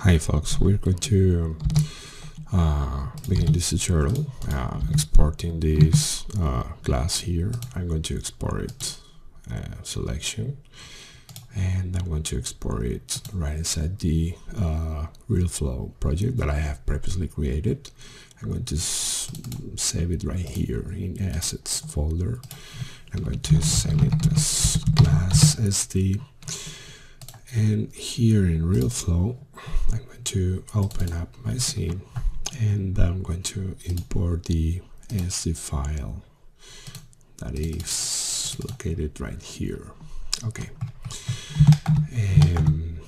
Hi folks, we're going to begin this tutorial exporting this glass here. I'm going to export it selection, and I'm going to export it right inside the RealFlow project that I have previously created. I'm going to save it right here in assets folder. I'm going to save it as glass SD, and here in RealFlow I'm going to open up my scene, and I'm going to import the SD file that is located right here. Okay, and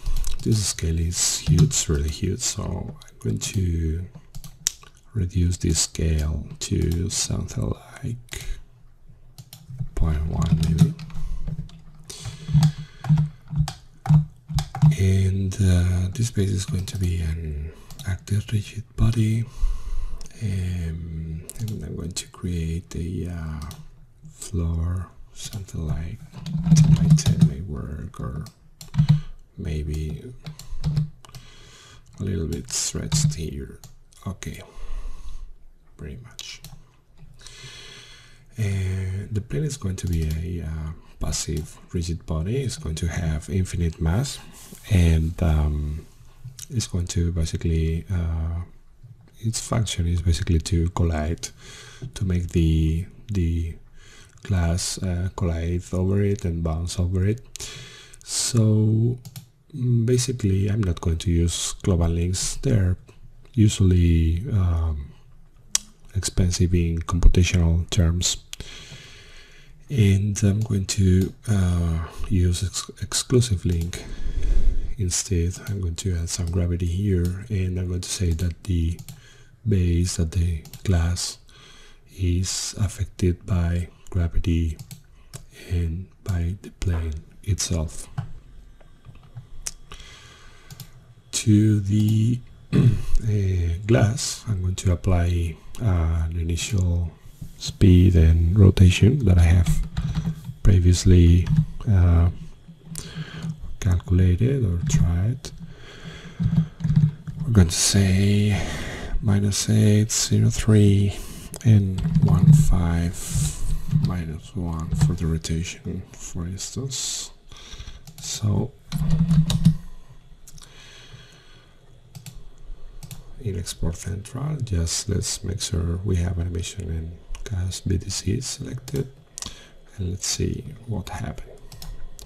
this scale is huge, really huge, so I'm going to reduce this scale to something like 0.1 maybe. And this base is going to be an active rigid body, and I'm going to create a floor, something like 10 by 10 may work, or maybe a little bit stretched here. Okay, pretty much. And the plane is going to be a passive rigid body. It's going to have infinite mass, and it's going to basically its function is basically to collide, to make the glass collide over it and bounce over it. So basically I'm not going to use global links. They're usually expensive in computational terms, and I'm going to use exclusive link instead. I'm going to add some gravity here, and I'm going to say that the base, that the glass is affected by gravity and by the plane itself. To the glass, I'm going to apply an initial speed and rotation that I have previously calculated or tried. We're going to say -803 and 15 -1 for the rotation, for instance. So in export central, just let's make sure we have animation and cast BTC selected, and let's see what happened.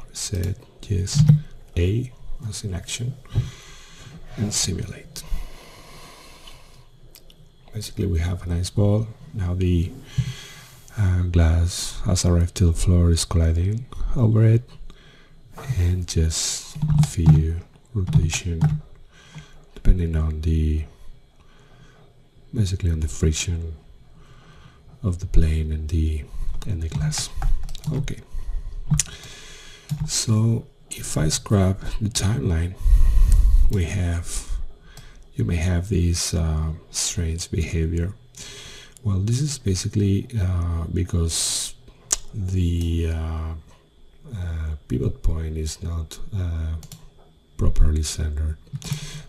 We said yes, A was in action, and simulate. Basically we have a nice ball. Now the glass has arrived to the floor, is colliding over it, and just few rotation depending on the basically on the friction of the plane and the glass. Okay, so if I scrub the timeline, you may have this strange behavior. Well, this is basically because the pivot point is not properly centered.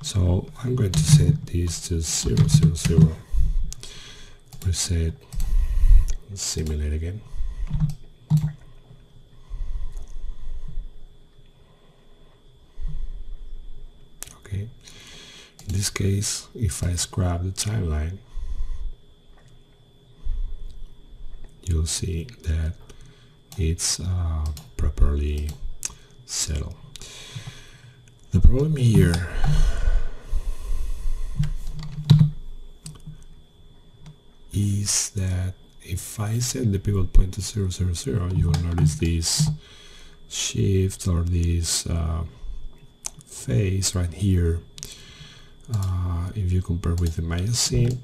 So I'm going to set this to 0, 0, 0, reset, and simulate again. Okay, in this case, if I scrub the timeline, you'll see that it's properly settled. The problem here is that if I set the pivot point to 0, 0, 0, you will notice this shift or this phase right here. If you compare with the Maya scene,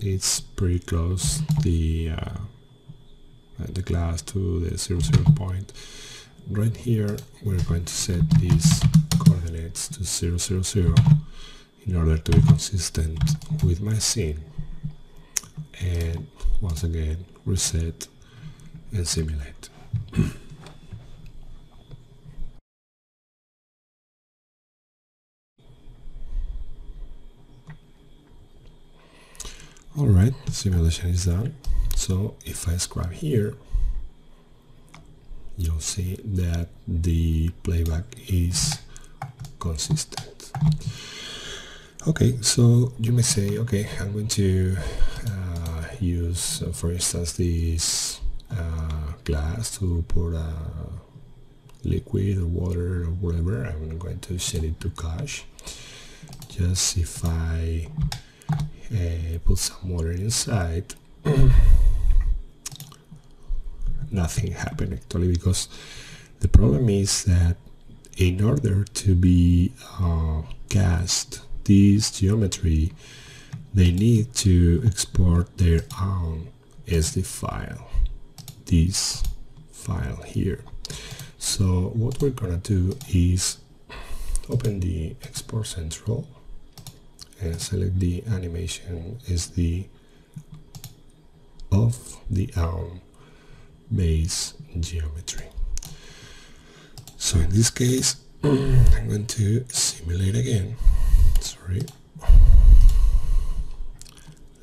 it's pretty close, the glass to the 0, 0 point. Right here we're going to set these coordinates to 0, 0, 0 in order to be consistent with my scene, and once again reset and simulate. Alright, simulation is done. So if I scrub here, you'll see that the playback is consistent. Okay, so you may say, okay, I'm going to use, for instance, this glass to pour a liquid or water or whatever. I'm going to set it to cache. Just if I put some water inside, nothing happened actually, because the problem is that in order to be cached this geometry, they need to export their own SD file, this file here. So what we're gonna do is open the Export Central and select the animation SD of the ARM base geometry. So in this case, I'm going to simulate again. Sorry.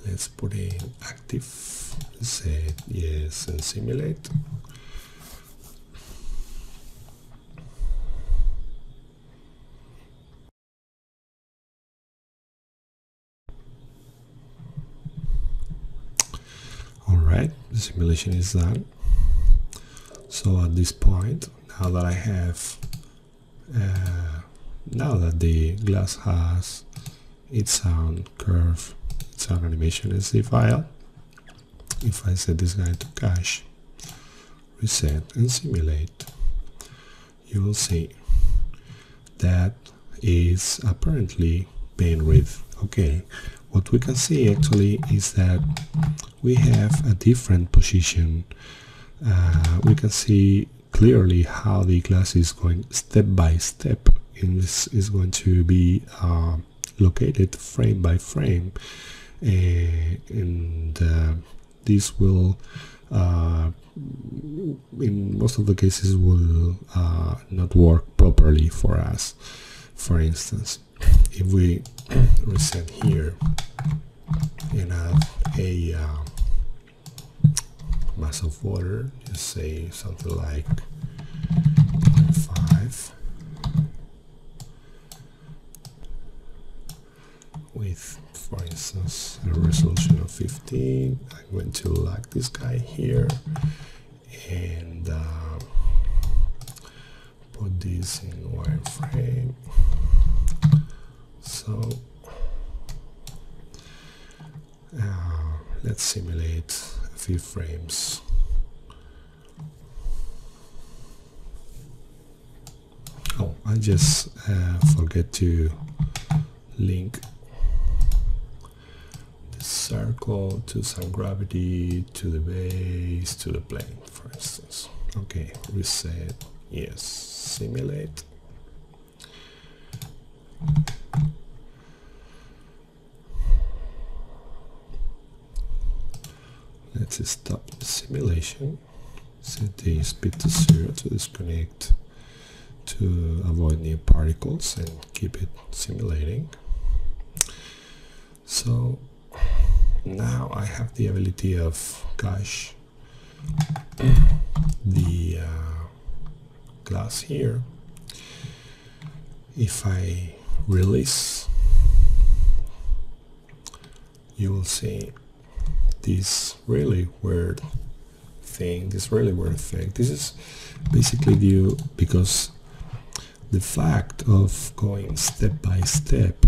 Let's put in active, set yes, and simulate. Alright, the simulation is done. So at this point, now that I have, now that the glass has its own curve, its own animation SD file, if I set this guy to cache, reset and simulate, you will see that is apparently bandwidth. Okay, what we can see actually is that we have a different position. We can see clearly how the glass is going step by step, and this is going to be located frame by frame, and this will in most of the cases will not work properly for us. For instance, if we reset here and add a mass of water, just say something like 0.5 with, for instance, a resolution of 15. I'm going to lock this guy here and put this in wireframe. So let's simulate a few frames. Oh, I just forget to link the circle to some gravity, to the base, to the plane, for instance. Okay, reset, yes, simulate. Let's stop the simulation, set the speed to 0 to disconnect to avoid new particles, and keep it simulating. So now I have the ability of cache the glass here. If I release, you will see this really weird thing, this really weird effect. This is basically due because the fact of going step by step,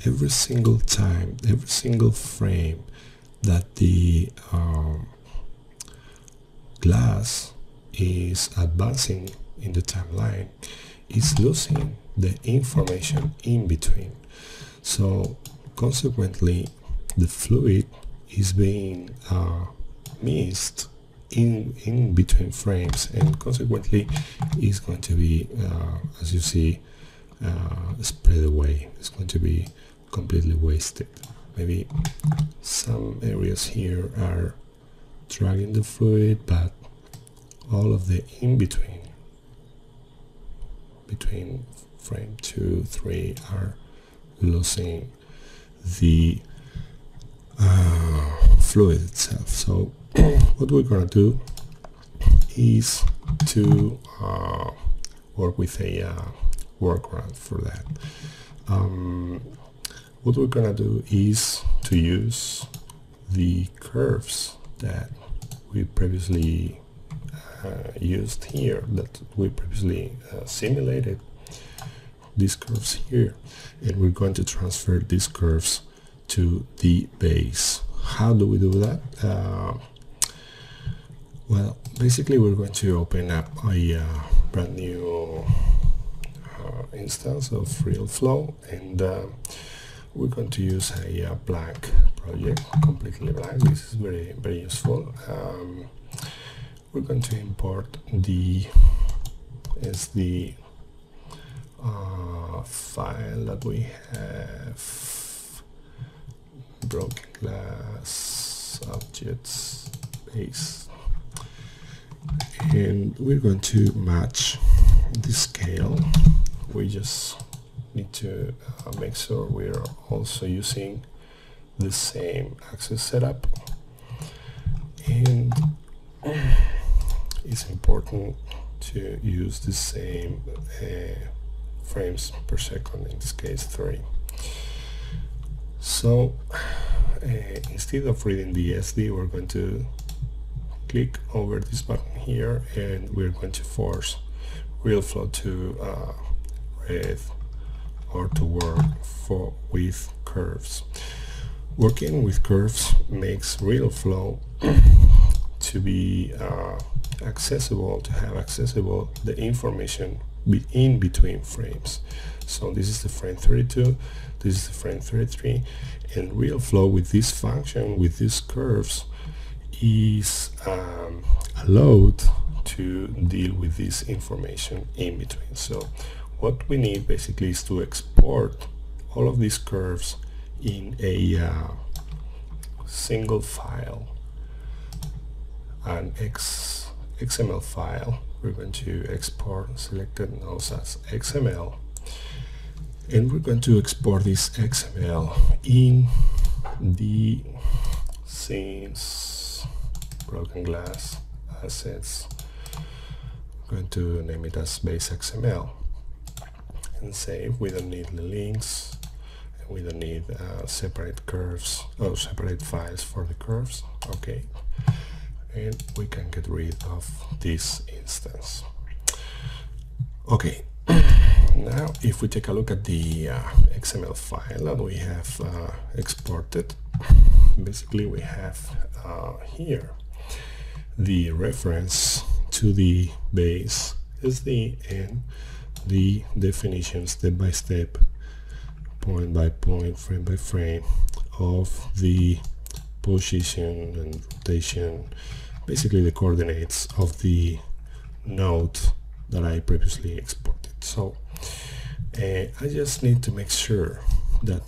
every single time, every single frame that the glass is advancing in the timeline is losing the information in between. So consequently, the fluid is being missed in between frames, and consequently is going to be, as you see, spread away. It's going to be completely wasted. Maybe some areas here are dragging the fluid, but all of the in-between, between frame 2, 3 are losing the fluid itself. So what we're gonna do is to work with a workaround for that. What we're gonna do is to use the curves that we previously used here, that we previously simulated, these curves here, and we're going to transfer these curves to the base. How do we do that? Well, basically we're going to open up a brand new instance of RealFlow, and we're going to use a blank project, completely blank. This is very useful. We're going to import the SD file that we have, broken glass objects base, and we're going to match the scale. We just need to make sure we're also using the same axis setup, and it's important to use the same frames per second, in this case 3. So instead of reading the SD, we're going to click over this button here, and we're going to force RealFlow to read or to work with curves. Working with curves makes RealFlow to be accessible, to have accessible the information in between frames. So this is the frame 32, this is the frame 33, and RealFlow with this function, with these curves, is allowed to deal with this information in between. So what we need basically is to export all of these curves in a single file, an XML file. We're going to export selected nodes as XML, and we're going to export this XML in the scenes broken glass assets. I'm going to name it as base XML and save. We don't need the links, and we don't need separate curves or separate files for the curves. Okay, and we can get rid of this instance. Okay, now if we take a look at the XML file that we have exported, basically we have here the reference to the base SD and the definition step by step, point by point, frame by frame of the position and rotation, basically the coordinates of the node that I previously exported. So I just need to make sure that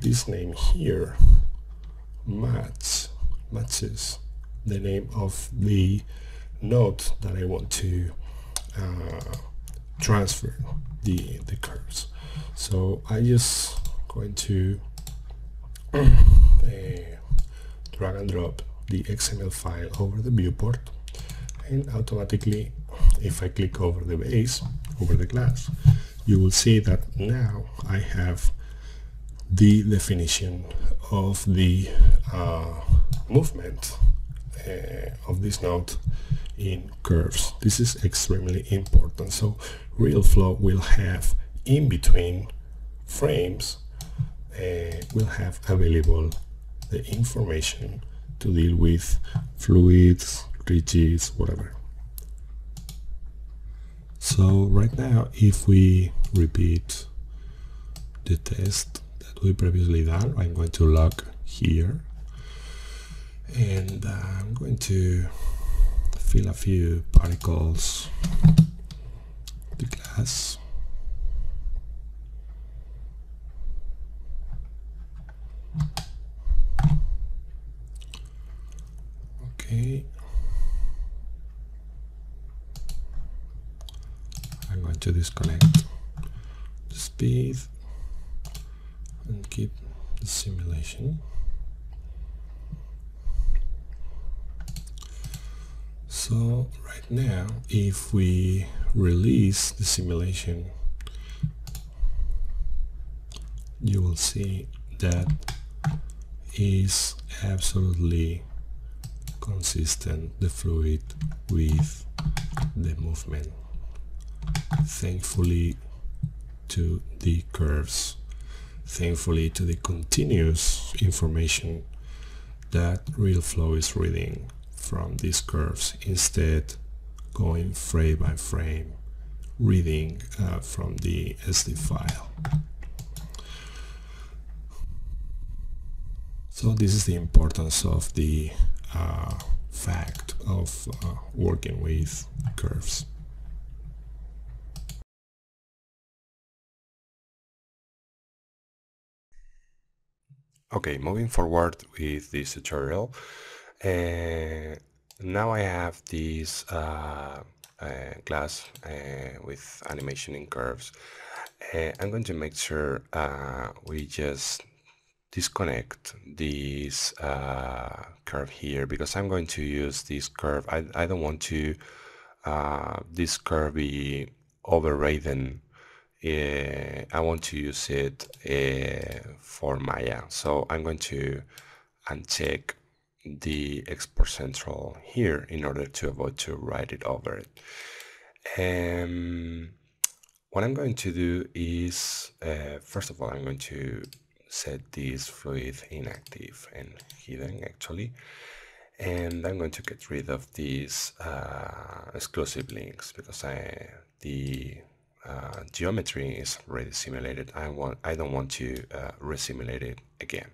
this name here matches the name of the node that I want to transfer the curves. So I just going to drag and drop the XML file over the viewport, and automatically, if I click over the base, over the glass, you will see that now I have the definition of the movement of this node in curves. This is extremely important. So RealFlow will have in between frames, will have available the information to deal with fluids, rigids, whatever. So right now, if we repeat the test that we previously done, I'm going to log here, and I'm going to fill a few particles the glass. Okay, I'm going to disconnect the speed and keep the simulation. So right now, if we release the simulation, you will see that is absolutely consistent, the fluid with the movement, thankfully to the curves, thankfully to the continuous information that RealFlow is reading from these curves, instead going frame by frame, reading from the SD file. So this is the importance of the fact of working with curves. Okay, moving forward with this tutorial, now I have this glass with animation in curves. I'm going to make sure we just disconnect this curve here, because I'm going to use this curve. I don't want to this curve be overridden. I want to use it for Maya, so I'm going to uncheck the export central here in order to avoid to write it over it. What I'm going to do is first of all, I'm going to set this fluid inactive and hidden actually, and I'm going to get rid of these exclusive links, because the geometry is already simulated. I don't want to resimulate it again.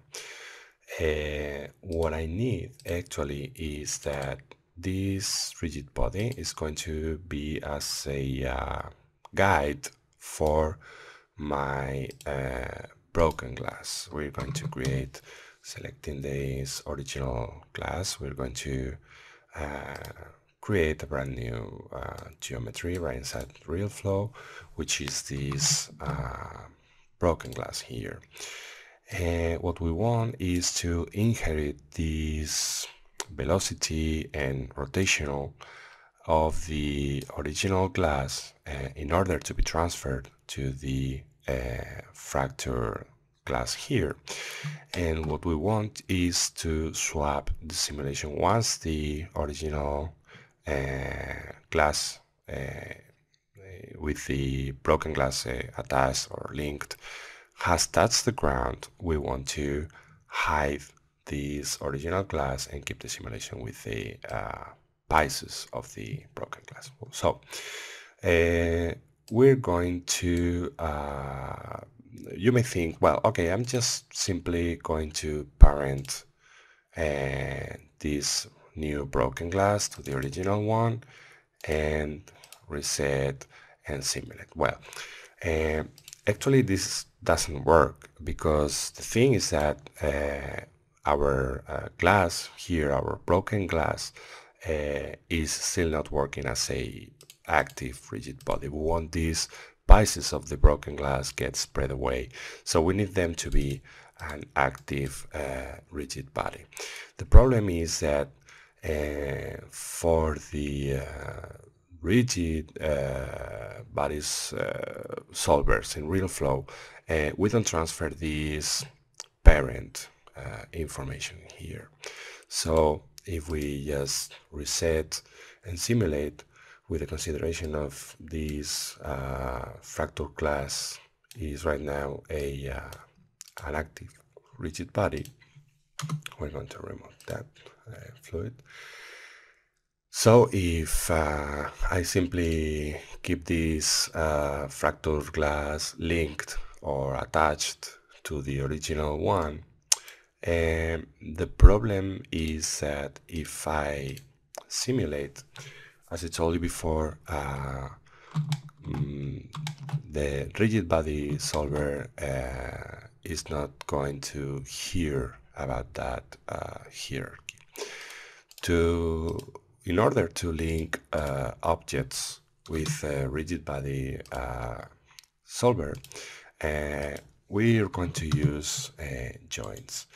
What I need actually is that this rigid body is going to be as a guide for my broken glass. We're going to create, selecting this original glass, we're going to create a brand new geometry right inside RealFlow, which is this broken glass here. And what we want is to inherit this velocity and rotational of the original glass in order to be transferred to the fracture glass here. And what we want is to swap the simulation once the original glass with the broken glass attached or linked has touched the ground. We want to hide this original glass and keep the simulation with the pieces of the broken glass. So we're going to, you may think, well, okay, I'm just simply going to parent this new broken glass to the original one and reset and simulate. Well, actually this doesn't work, because the thing is that our glass here, our broken glass, is still not working as a active rigid body. We want these pieces of the broken glass get spread away, so we need them to be an active rigid body. The problem is that for the rigid bodies solvers in RealFlow, we don't transfer this parent information here. So if we just reset and simulate with the consideration of this fractal class is right now an active rigid body, we're going to remove that fluid. So if I simply keep this fractal glass linked or attached to the original one, the problem is that if I simulate, as I told you before, the rigid body solver is not going to hear about that hierarchy. In order to link objects with a rigid body solver, we are going to use joints.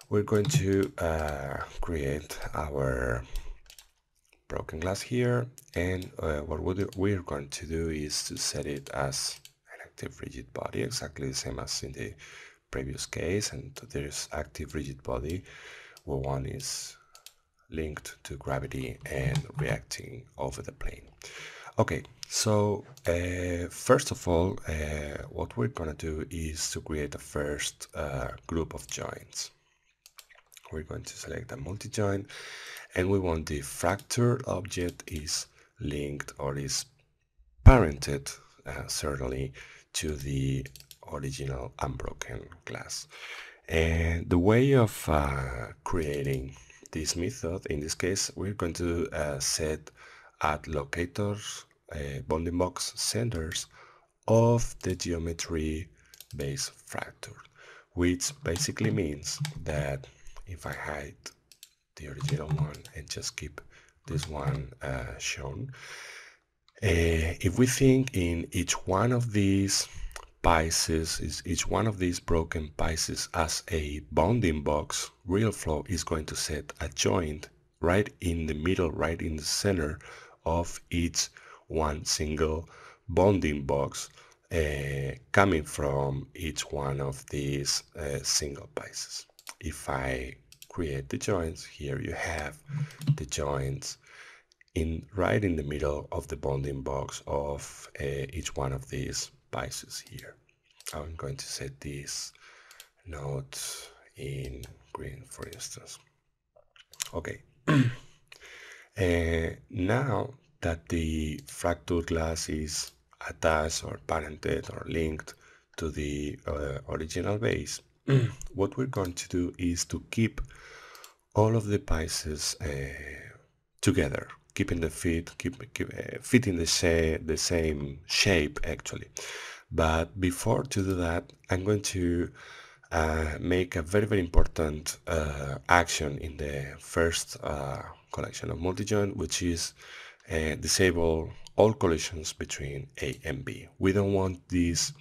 We're going to create our broken glass here, and what we're going to do is to set it as an active rigid body, exactly the same as in the previous case. And there's active rigid body where one is linked to gravity and reacting over the plane. Okay, so first of all, what we're gonna do is to create a first group of joints. We're going to select a multi-joint, and we want the fractured object is linked or is parented certainly to the original unbroken glass. And the way of creating this method, in this case, we're going to set at locators, bounding box centers of the geometry base fracture, which basically means that if I hide the original one and just keep this one shown, if we think in each one of these pieces, each one of these broken pieces as a bounding box, RealFlow is going to set a joint right in the middle, right in the center of each one single bounding box coming from each one of these single pieces. If I create the joints, here you have the joints right in the middle of the bounding box of each one of these pieces here. I'm going to set this node in green, for instance. Okay. Now that the fractured glass is attached or parented or linked to the original base, what we're going to do is to keep all of the pieces together, keeping the fitting the same shape actually. But before to do that, I'm going to make a very important action in the first collection of multi-joint, which is disable all collisions between A and B. We don't want these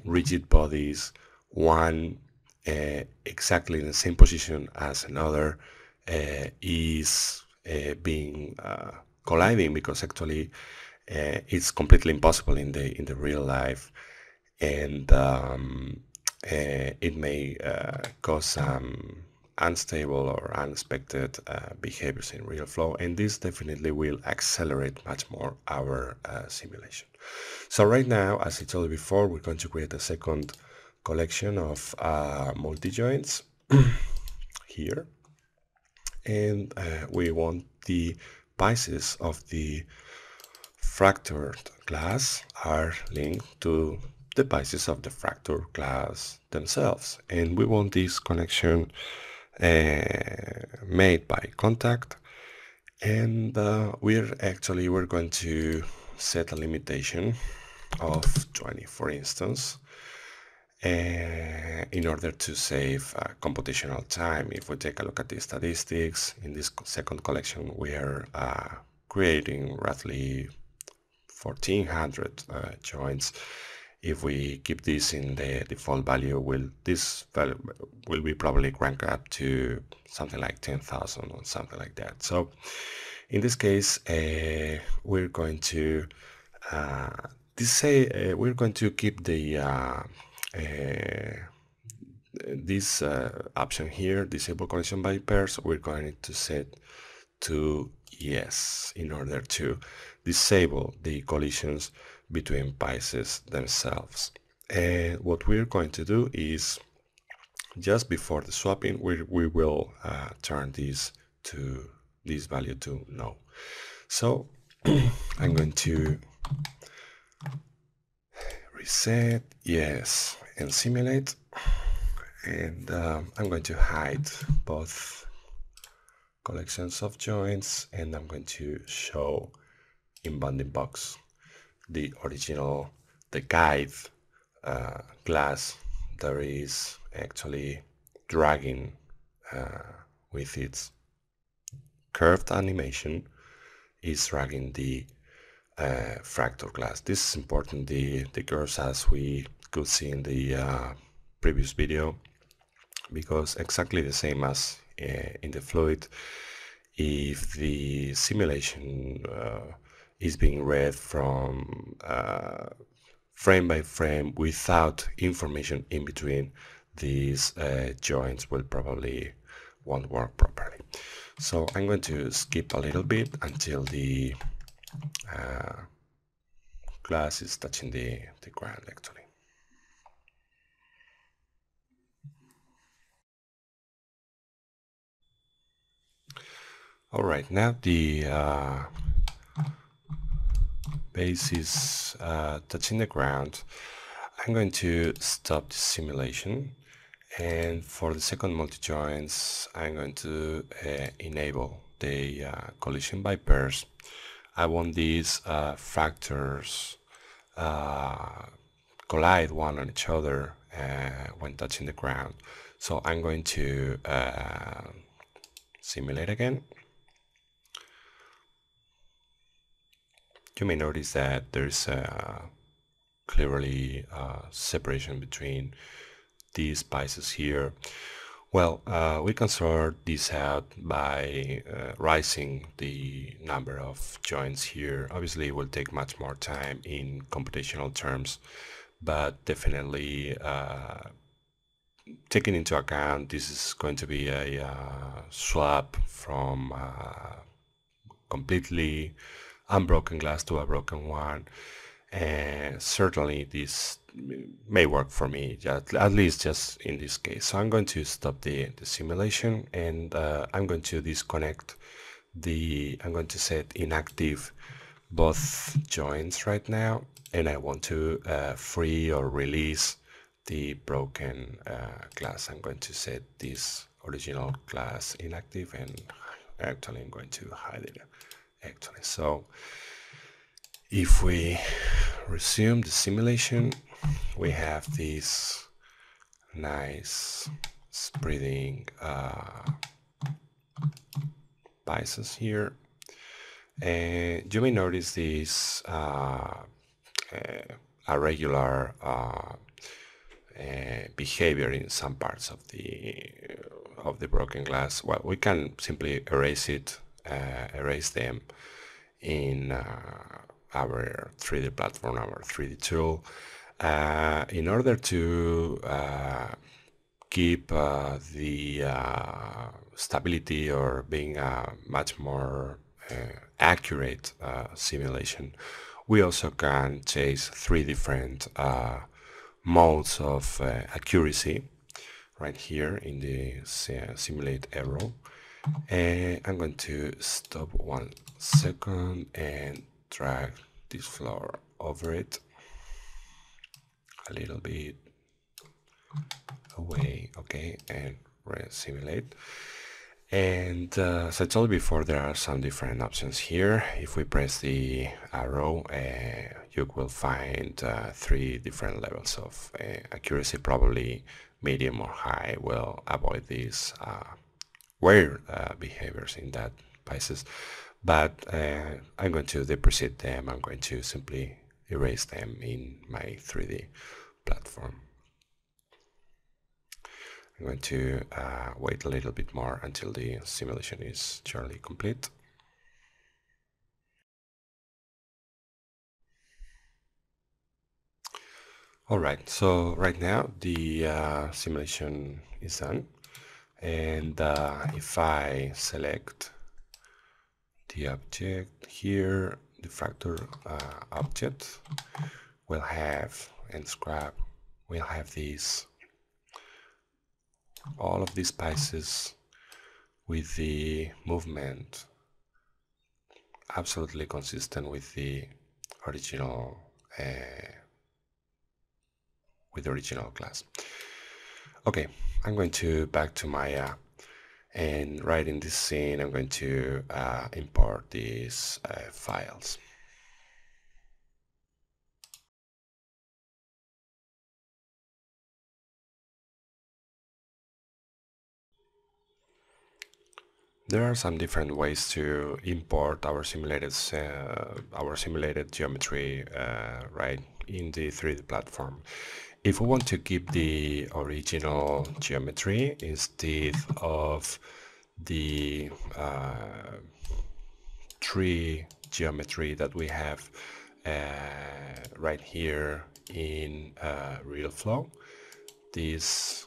rigid bodies, one exactly in the same position as another is being colliding, because actually it's completely impossible in the real life, and it may cause some unstable or unexpected behaviors in RealFlow, and this definitely will accelerate much more our simulation. So right now, as I told you before, we're going to create a second collection of multi-joints here, and we want the pieces of the fractured glass are linked to the pieces of the fractured glass themselves, and we want this connection made by contact. And we're going to set a limitation of 20, for instance, in order to save computational time. If we take a look at the statistics, in this second collection we are creating roughly 1400 joints. If we keep this in the default value, this value will be probably cranked up to something like 10,000 or something like that. So in this case, we're going to we're going to keep the this option here, disable collision by pairs. We're going to set to yes in order to disable the collisions between pieces themselves. And what we're going to do is, just before the swapping, we will turn this value to no. So I'm going to reset yes and simulate, and I'm going to hide both collections of joints, and I'm going to show in bounding box the original, the guide glass that is actually dragging with its curved animation, is dragging the fractal glass. This is important, the curves, as we could see in the previous video, because exactly the same as in the fluid, if the simulation is being read from frame by frame without information in between, these joints will probably won't work properly. So I'm going to skip a little bit until the glass is touching the ground actually. All right, now the base is touching the ground. I'm going to stop the simulation, and for the second multi-joints I'm going to enable the collision by pairs. I want these factors collide one on each other when touching the ground. So I'm going to simulate again. You may notice that there's clearly separation between these pieces here. Well, we can sort this out by raising the number of joints here. Obviously, it will take much more time in computational terms, but definitely taking into account this is going to be a swap from completely unbroken glass to a broken one, and certainly this may work for me, at least just in this case. So I'm going to stop the simulation, and I'm going to disconnect I'm going to set inactive both joints right now, and I want to free or release the broken glass. I'm going to set this original glass inactive, and actually I'm going to hide it actually. So if we resume the simulation, we have these nice spreading pieces here, and you may notice this irregular behavior in some parts of the broken glass. Well, we can simply erase them in our 3D platform, our 3D tool, in order to keep the stability or being a much more accurate simulation. We also can chase 3 different modes of accuracy right here in the simulate arrow. And I'm going to stop 1 second and drag this floor over it a little bit away, okay, and simulate. And so I told you before, there are some different options here. If we press the arrow, you will find 3 different levels of accuracy. Probably medium or high will avoid these weird behaviors in that pieces, but I'm going to depreciate them. I'm going to simply erase them in my 3D platform. I'm going to wait a little bit more until the simulation is surely complete. All right, so right now the simulation is done, and if I select the object here, the factor object, we'll have, and scrap, we'll have these, all of these pieces with the movement absolutely consistent with the original class. Okay, I'm going to back to my app, and right in this scene I'm going to import these files. There are some different ways to import our simulated geometry right in the 3D platform. If we want to keep the original geometry instead of the tree geometry that we have right here in RealFlow. This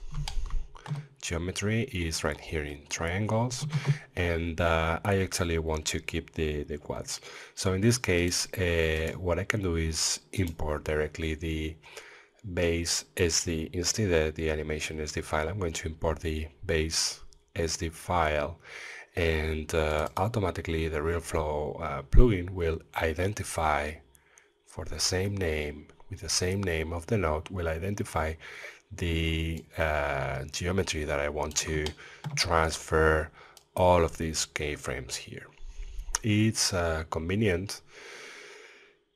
geometry is right here in triangles, and I actually want to keep the quads. So in this case, what I can do is import directly the base SD. Instead of the animation SD file, I'm going to import the base SD file, and automatically the RealFlow plugin will identify for the same name, with the same name of the node, will identify the geometry that I want to transfer all of these keyframes here. It's convenient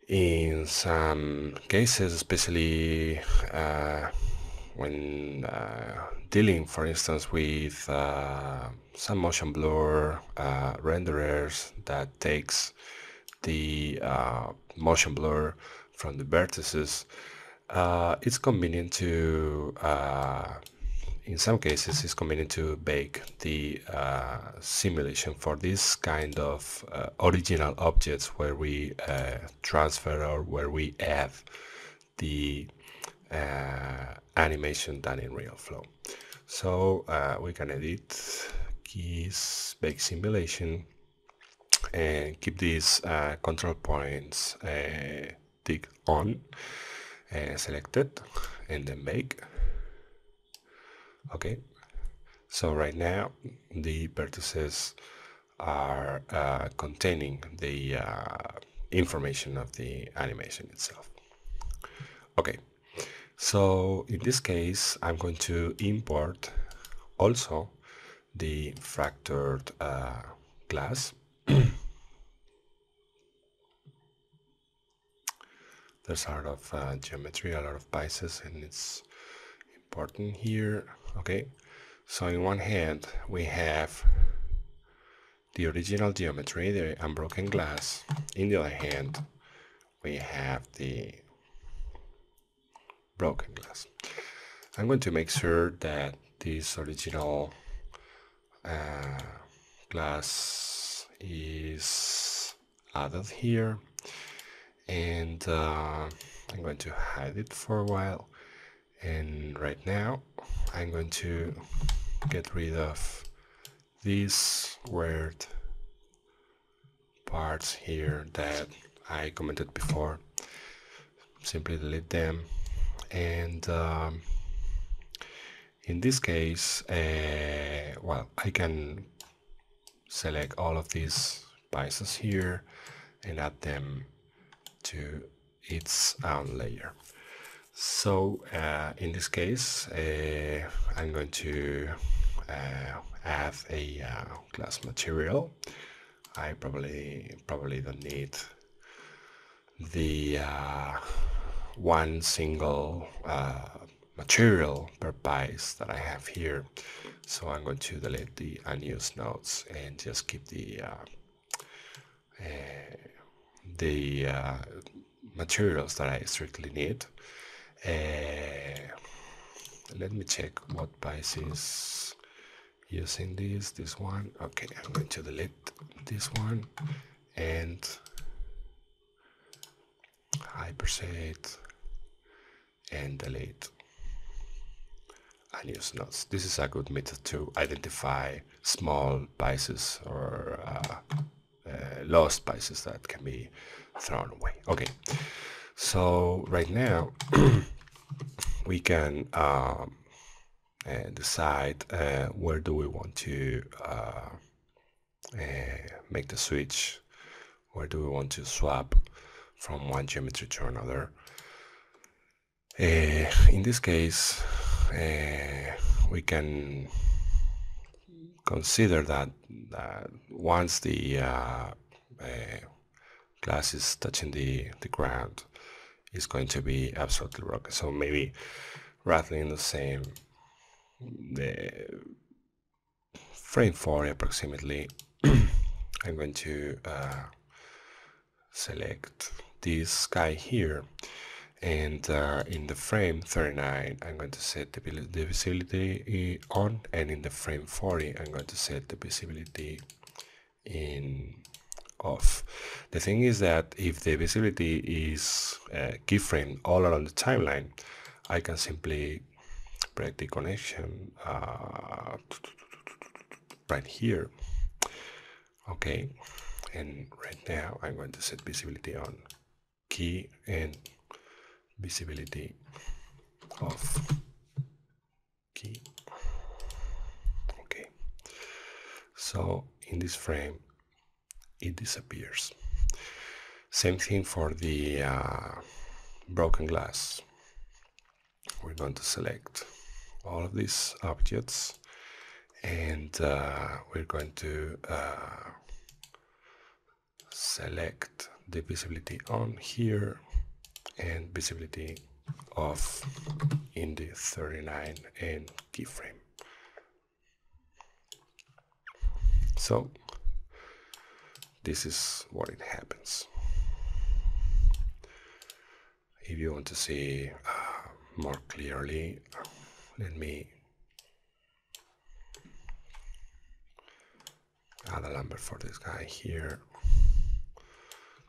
in some cases, especially when dealing, for instance, with some motion blur renderers that takes the motion blur from the vertices. It's convenient to, in some cases, it's convenient to bake the simulation for this kind of original objects where we transfer or where we add the animation done in RealFlow. So we can edit keys, bake simulation, and keep these control points tick on, selected, and then bake. Okay, so right now the vertices are containing the information of the animation itself. Okay, so in this case I'm going to import also the fractured glass. There's a lot of geometry, a lot of biases, and it's important here. Okay, so in one hand we have the original geometry, the unbroken glass. In the other hand we have the broken glass. I'm going to make sure that this original glass is added here, and I'm going to hide it for a while, and right now I'm going to get rid of these weird parts here that I commented before. Simply delete them, and in this case, well, I can select all of these biases here and add them to its own layer. So in this case, I'm going to add a glass material. I probably don't need the one single material per bias that I have here, so I'm going to delete the unused nodes and just keep the materials that I strictly need. Let me check what bias is using this one. Okay, I'm going to delete this one and hyperset and delete unused nodes. This is a good method to identify small biases or lost biases that can be thrown away. Okay, so right now we can decide where do we want to make the switch, where do we want to swap from one geometry to another. In this case, we can consider that once the glass is touching the ground, it's going to be absolutely rocky. So maybe rather in the same frame 40 approximately, I'm going to select this guy here, And in the frame 39, I'm going to set the visibility on, and in the frame 40, I'm going to set the visibility in off. The thing is that if the visibility is keyframe all around the timeline, I can simply break the connection right here. Okay, and right now I'm going to set visibility on key and visibility off key. Okay, so in this frame it disappears. Same thing for the broken glass. We're going to select all of these objects, and we're going to select the visibility on here and visibility off in the 39 and keyframe. So this is what it happens. If you want to see more clearly, let me add a number for this guy here.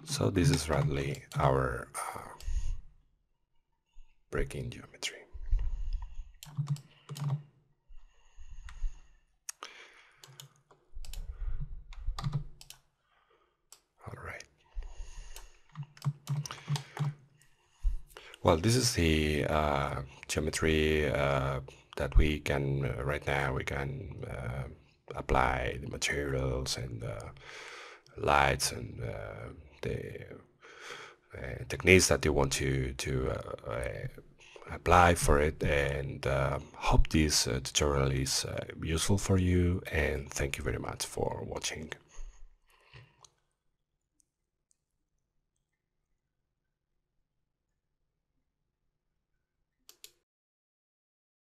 So this is roughly our breaking geometry. All right. Well, this is the geometry that we can right now we can apply the materials and lights and the techniques that you want to apply for it, and hope this tutorial is useful for you, and thank you very much for watching.